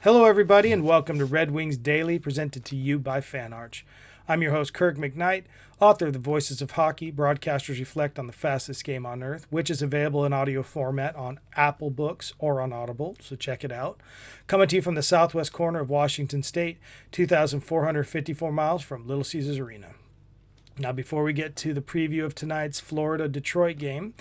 Hello, everybody, and welcome to Red Wings Daily, presented to you by FanArch. I'm your host, Kirk MckNight, author of The Voices of Hockey, Broadcasters Reflect on the Fastest Game on Earth, which is available in audio format on Apple Books or on Audible, so check it out. Coming to you from the southwest corner of Washington State, 2,454 miles from Little Caesars Arena. Now, before we get to the preview of tonight's Florida-Detroit game,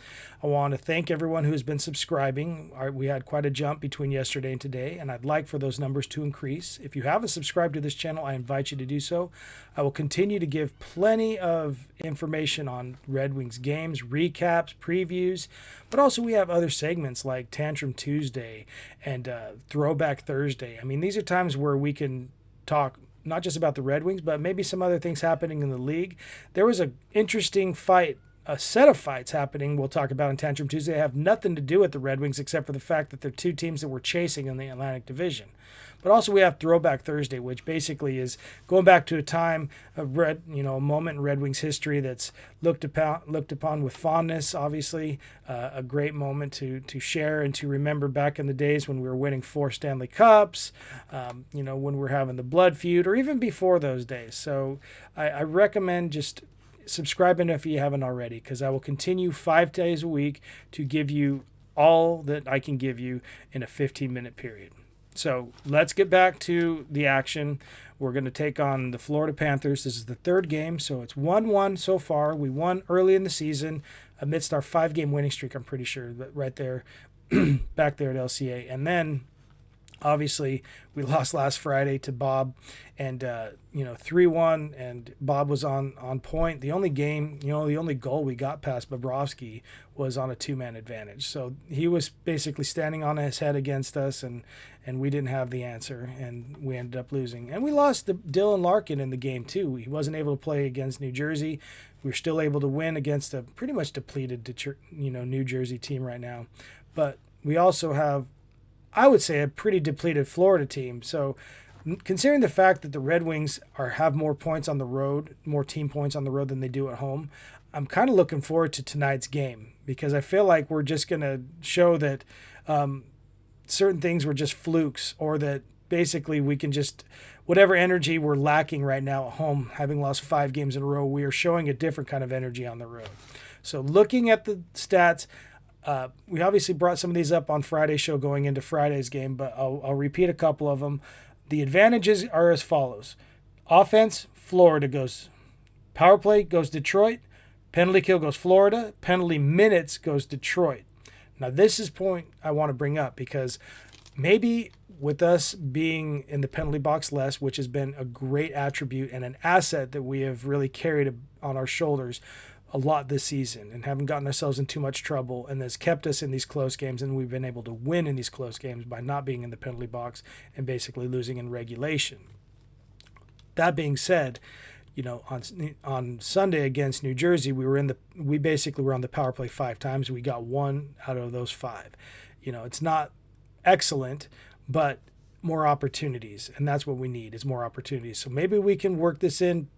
I want to thank everyone who has been subscribing. We had quite a jump between yesterday and today, and I'd like for those numbers to increase. If you haven't subscribed to this channel, I invite you to do so. I will continue to give plenty of information on Red Wings games, recaps, previews, but also we have other segments like Tantrum Tuesday and Throwback Thursday. I mean, these are times where we can talk not just about the Red Wings, but maybe some other things happening in the league. There was an interesting fight, a set of fights happening we'll talk about in Tantrum Tuesday. They have nothing to do with the Red Wings except for the fact that they're two teams that we're chasing in the Atlantic Division. But also we have Throwback Thursday, which basically is going back to a time of a moment in Red Wings history that's looked upon with fondness. Obviously, a great moment to share and to remember back in the days when we were winning 4 Stanley Cups. When we were having the blood feud, or even before those days. So I recommend just subscribing if you haven't already, because I will continue 5 days a week to give you all that I can give you in a 15-minute period. So let's get back to the action. We're going to take on the Florida Panthers. This is the third game, so it's 1-1 so far. We won early in the season amidst our 5-game winning streak, I'm pretty sure, right there, back there at LCA. And then, obviously, we lost last Friday to Bob, and 3-1, and Bob was on point. The only goal we got past Bobrovsky was on a 2-man advantage. So he was basically standing on his head against us, and we didn't have the answer, and we ended up losing. And we lost Dylan Larkin in the game too. He wasn't able to play against New Jersey. We were still able to win against a pretty much depleted New Jersey team right now. But we also have, I would say, a pretty depleted Florida team. So considering the fact that the Red Wings have more points on the road, more team points on the road than they do at home, I'm kind of looking forward to tonight's game, because I feel like we're just going to show that certain things were just flukes, or that basically we can just, whatever energy we're lacking right now at home, having lost 5 games in a row, we are showing a different kind of energy on the road. So looking at the stats, we obviously brought some of these up on Friday's show going into Friday's game, but I'll repeat a couple of them. The advantages are as follows. Offense, Florida goes. Power play goes Detroit. Penalty kill goes Florida. Penalty minutes goes Detroit. Now, this is a point I want to bring up, because maybe with us being in the penalty box less, which has been a great attribute and an asset that we have really carried on our shoulders a lot this season, and haven't gotten ourselves in too much trouble, and has kept us in these close games, and we've been able to win in these close games by not being in the penalty box and basically losing in regulation. That being said, on Sunday against New Jersey, we basically were on the power play 5 times. We got 1 out of those 5. It's not excellent, but more opportunities, and that's what we need, is more opportunities. So maybe we can work this in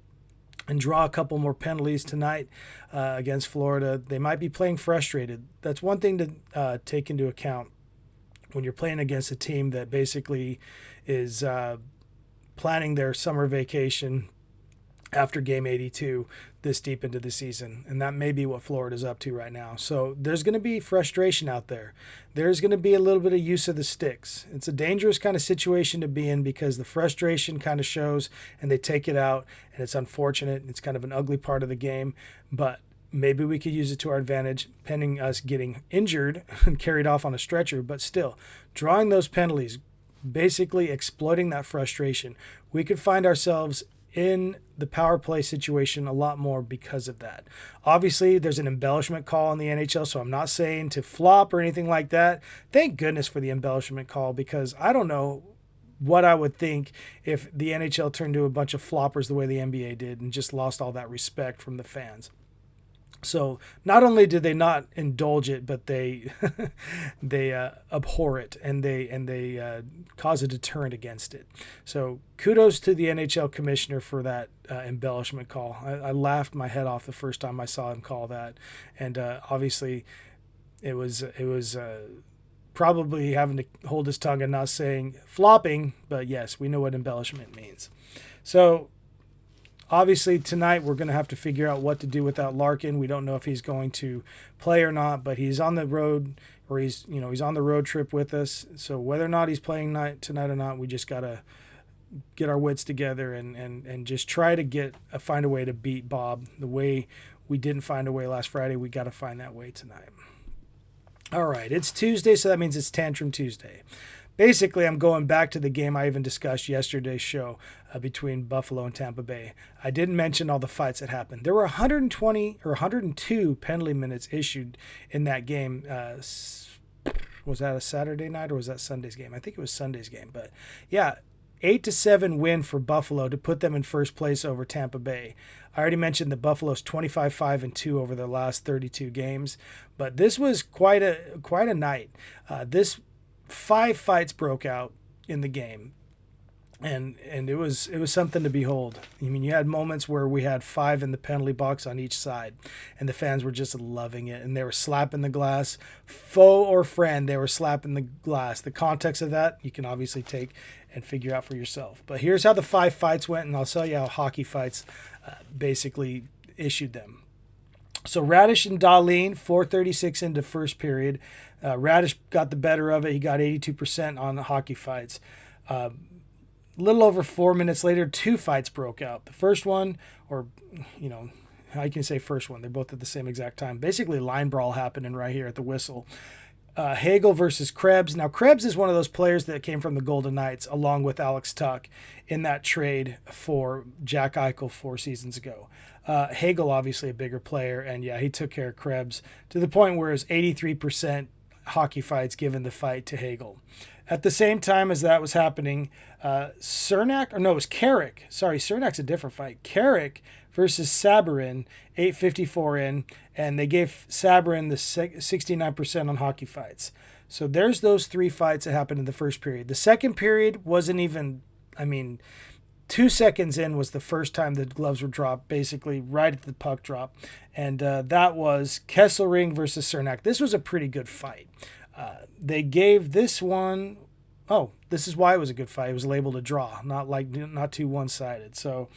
and draw a couple more penalties tonight against Florida. They might be playing frustrated. That's one thing to take into account when you're playing against a team that basically is planning their summer vacation after game 82 this deep into the season. And that may be what Florida's up to right now. So there's going to be frustration out there. There's going to be a little bit of use of the sticks. It's a dangerous kind of situation to be in, because the frustration kind of shows and they take it out, and it's unfortunate. It's kind of an ugly part of the game, but maybe we could use it to our advantage, pending us getting injured and carried off on a stretcher. But still, drawing those penalties, basically exploiting that frustration, we could find ourselves in the power play situation a lot more because of that. Obviously, there's an embellishment call in the NHL, so I'm not saying to flop or anything like that. Thank goodness for the embellishment call, because I don't know what I would think if the NHL turned to a bunch of floppers the way the NBA did and just lost all that respect from the fans. So not only did they not indulge it, but they abhor it, and they cause a deterrent against it. So kudos to the NHL commissioner for that embellishment call. I laughed my head off the first time I saw him call that, and obviously it was probably having to hold his tongue and not saying flopping, but yes, we know what embellishment means. So obviously tonight we're going to have to figure out what to do without Larkin. We don't know if he's going to play or not, but he's on the road, or he's on the road trip with us. So whether or not he's playing tonight or not, we just got to get our wits together and just try to find a way to beat Bob the way we didn't find a way last Friday. We got to find that way tonight. All right, it's Tuesday, so that means it's Tantrum Tuesday. Basically, I'm going back to the game I even discussed yesterday's show between Buffalo and Tampa Bay. I didn't mention all the fights that happened. There were 120 or 102 penalty minutes issued in that game. Was that a Saturday night or was that Sunday's game? I think it was Sunday's game. But yeah, 8-7 win for Buffalo to put them in first place over Tampa Bay. I already mentioned that Buffalo's 25-5-2 over their last 32 games, but this was quite a night. This 5 fights broke out in the game, and it was something to behold. I mean, you had moments where we had 5 in the penalty box on each side, and the fans were just loving it, and they were slapping the glass, foe or friend, they were slapping the glass. The context of that you can obviously take and figure out for yourself. But here's how the 5 fights went, and I'll tell you how Hockey Fights basically issued them. So Radish and Dahlin, 4:36 into first period. Radish got the better of it. He got 82% on the Hockey Fights. A little over 4 minutes later, 2 fights broke out. The first one, or, how you can say first one, they're both at the same exact time. Basically, line brawl happening right here at the whistle. Hagel versus Krebs. Now, Krebs is one of those players that came from the Golden Knights, along with Alex Tuck, in that trade for Jack Eichel 4 seasons ago. Hagel, obviously a bigger player, and yeah, he took care of Krebs to the point where it was 83% Hockey Fights given the fight to Hagel. At the same time as that was happening, it was Carrick. Sorry, Cernak's a different fight. Carrick versus Sabourin, 8:54 in, and they gave Sabourin the 69% on Hockey Fights. So there's those 3 fights that happened in the first period. The second period wasn't even, 2 seconds in was the first time the gloves were dropped, basically right at the puck drop. And that was Kesselring versus Cernak. This was a pretty good fight. They gave this one, this is why it was a good fight. It was labeled a draw, not too one-sided. So,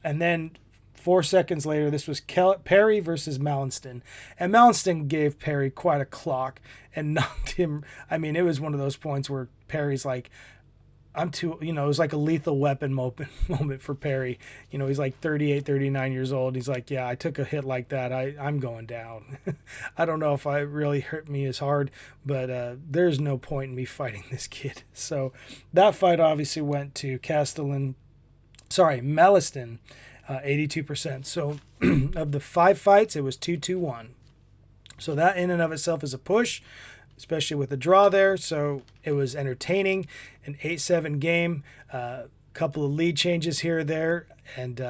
and then 4 seconds later, this was Perry versus Mallinston. And Mallinston gave Perry quite a clock and knocked him. It was one of those points where Perry's like, it was like a Lethal Weapon moment for Perry. He's like 38, 39 years old. He's like, yeah, I took a hit like that. I'm going down. I don't know if it really hurt me as hard, but there's no point in me fighting this kid. So that fight obviously went to Malliston, 82%. So of the 5 fights, it was 2-2-1. So that in and of itself is a push, especially with the draw there. So it was entertaining, an 8-7 game, couple of lead changes here or there, and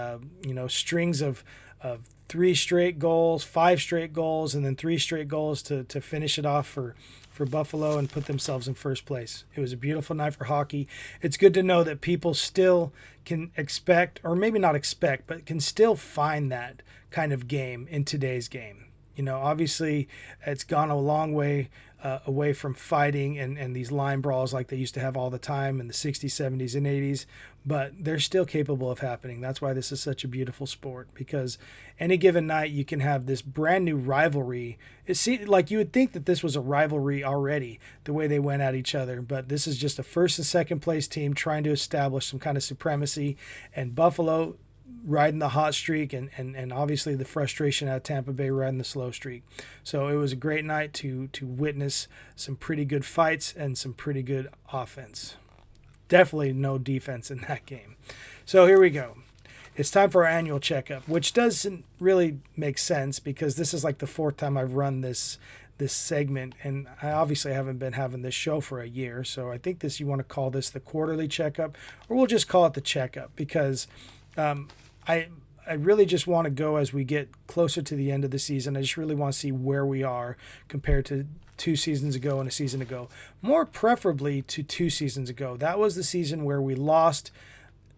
strings of 3 straight goals, 5 straight goals, and then 3 straight goals to finish it off for Buffalo and put themselves in first place. It was a beautiful night for hockey. It's good to know that people still can expect, or maybe not expect, but can still find that kind of game in today's game. Obviously, it's gone a long way away from fighting and these line brawls like they used to have all the time in the 60s, 70s, and 80s, but they're still capable of happening. That's why this is such a beautiful sport, because any given night you can have this brand new rivalry. Like you would think that this was a rivalry already, the way they went at each other, but this is just a first and second place team trying to establish some kind of supremacy, and Buffalo riding the hot streak, and obviously the frustration out of Tampa Bay riding the slow streak. So it was a great night to witness some pretty good fights and some pretty good offense. Definitely no defense in that game. So here we go. It's time for our annual checkup, which doesn't really make sense because this is like the 4th time I've run this segment, and I obviously haven't been having this show for a year. So I think you want to call this the quarterly checkup, or we'll just call it the checkup, because I really just want to go as we get closer to the end of the season. I just really want to see where we are compared to 2 seasons ago and a season ago. More preferably to 2 seasons ago. That was the season where we lost,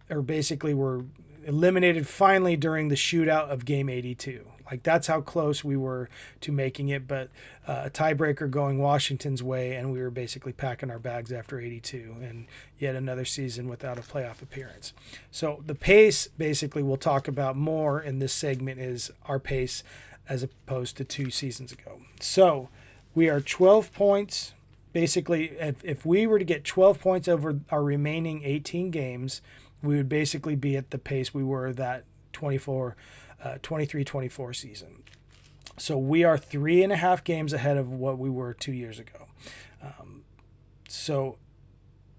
or basically were eliminated finally during the shootout of game 82. Like, that's how close we were to making it, but a tiebreaker going Washington's way, and we were basically packing our bags after 82, and yet another season without a playoff appearance. So the pace, basically, we'll talk about more in this segment, is our pace as opposed to 2 seasons ago. So we are 12 points. Basically, if we were to get 12 points over our remaining 18 games, we would basically be at the pace we were that 23-24 season. So we are 3.5 games ahead of what we were 2 years ago. So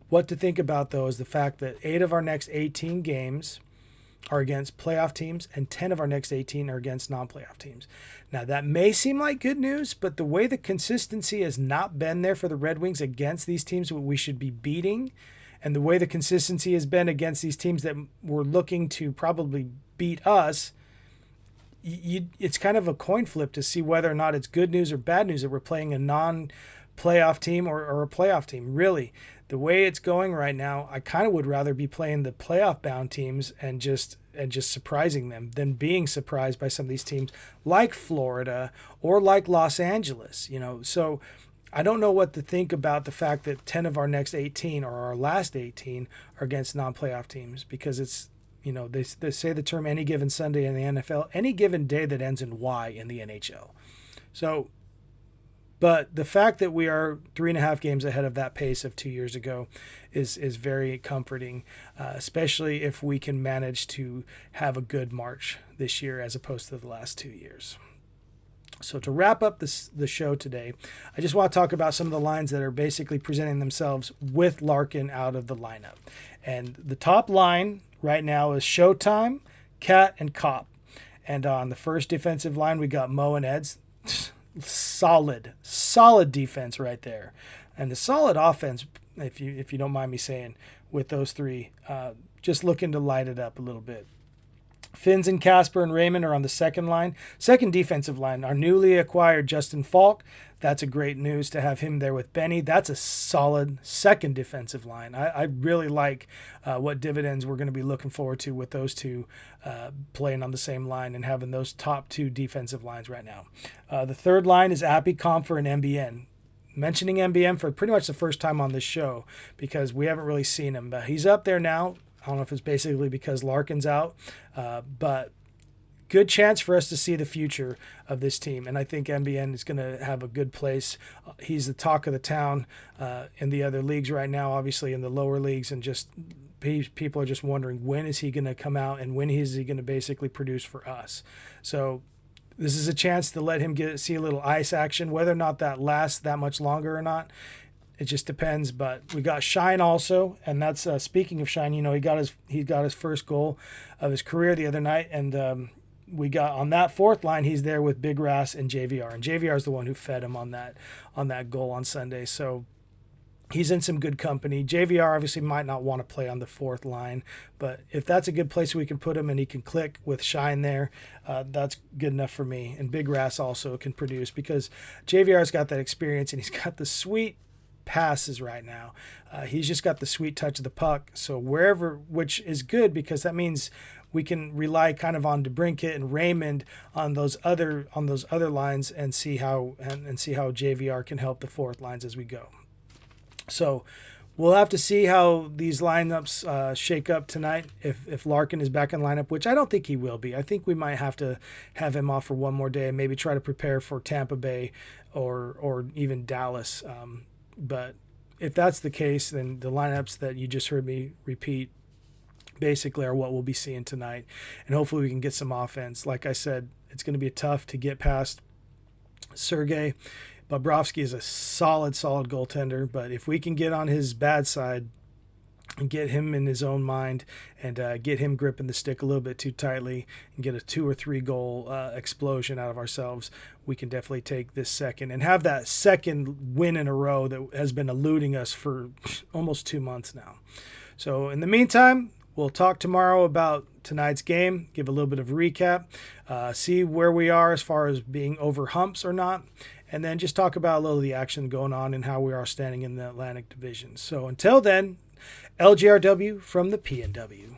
what to think about, though, is the fact that 8 of our next 18 games are against playoff teams, and 10 of our next 18 are against non-playoff teams. Now, that may seem like good news, but the way the consistency has not been there for the Red Wings against these teams we should be beating, and the way the consistency has been against these teams that we're looking to probably beat us, it's kind of a coin flip to see whether or not it's good news or bad news that we're playing a non-playoff team or a playoff team. Really, the way it's going right now, I kind of would rather be playing the playoff-bound teams and just surprising them than being surprised by some of these teams like Florida or like Los Angeles. So I don't know what to think about the fact that 10 of our next 18 or our last 18 are against non-playoff teams, because it's, they say the term any given Sunday in the NFL, any given day that ends in Y in the NHL. So, but the fact that we are 3.5 games ahead of that pace of 2 years ago is very comforting, especially if we can manage to have a good March this year as opposed to the last 2 years. So to wrap up the show today, I just want to talk about some of the lines that are basically presenting themselves with Larkin out of the lineup. And the top line right now is Showtime, Cat, and Cop. And on the first defensive line, we got Mo and Eds. Solid defense right there. And the solid offense, if you don't mind me saying, with those three, just looking to light it up a little bit. Finns and Casper and Raymond are on the second line. Second defensive line, our newly acquired Justin Falk. That's a great news to have him there with Benny. That's a solid second defensive line. I really like what dividends we're going to be looking forward to with those two playing on the same line and having those top 2 defensive lines right now. The third line is Appy, Comfer, and MBN. Mentioning MBN for pretty much the first time on this show because we haven't really seen him, but he's up there now. I don't know if it's basically because Larkin's out, but good chance for us to see the future of this team. And I think MBN is going to have a good place. He's the talk of the town in the other leagues right now, obviously in the lower leagues, and just people are just wondering when is he going to come out and when is he going to basically produce for us. So this is a chance to let him see a little ice action, whether or not that lasts that much longer or not. It just depends, but we got Shine also, and that's speaking of Shine. He got his first goal of his career the other night, and we got on that fourth line. He's there with Big Rass and JVR, and JVR is the one who fed him on that goal on Sunday. So he's in some good company. JVR obviously might not want to play on the fourth line, but if that's a good place we can put him and he can click with Shine there, that's good enough for me. And Big Rass also can produce because JVR's got that experience and he's got the sweet passes right now. He's just got the sweet touch of the puck. So wherever, which is good because that means we can rely kind of on DeBrincat and Raymond on those other lines and see how JVR can help the fourth lines as we go. So we'll have to see how these lineups shake up tonight. If Larkin is back in lineup, which I don't think he will be. I think we might have to have him off for one more day and maybe try to prepare for Tampa Bay or even Dallas. But if that's the case, then the lineups that you just heard me repeat basically are what we'll be seeing tonight. And hopefully we can get some offense. Like I said, it's going to be tough to get past Sergei. Bobrovsky is a solid goaltender. But if we can get on his bad side and get him in his own mind and get him gripping the stick a little bit too tightly and get a 2 or 3 goal explosion out of ourselves, we can definitely take this second and have that second win in a row that has been eluding us for almost 2 months now. So in the meantime, we'll talk tomorrow about tonight's game, give a little bit of recap, see where we are as far as being over humps or not, and then just talk about a little of the action going on and how we are standing in the Atlantic Division. So until then, LGRW from the PNW.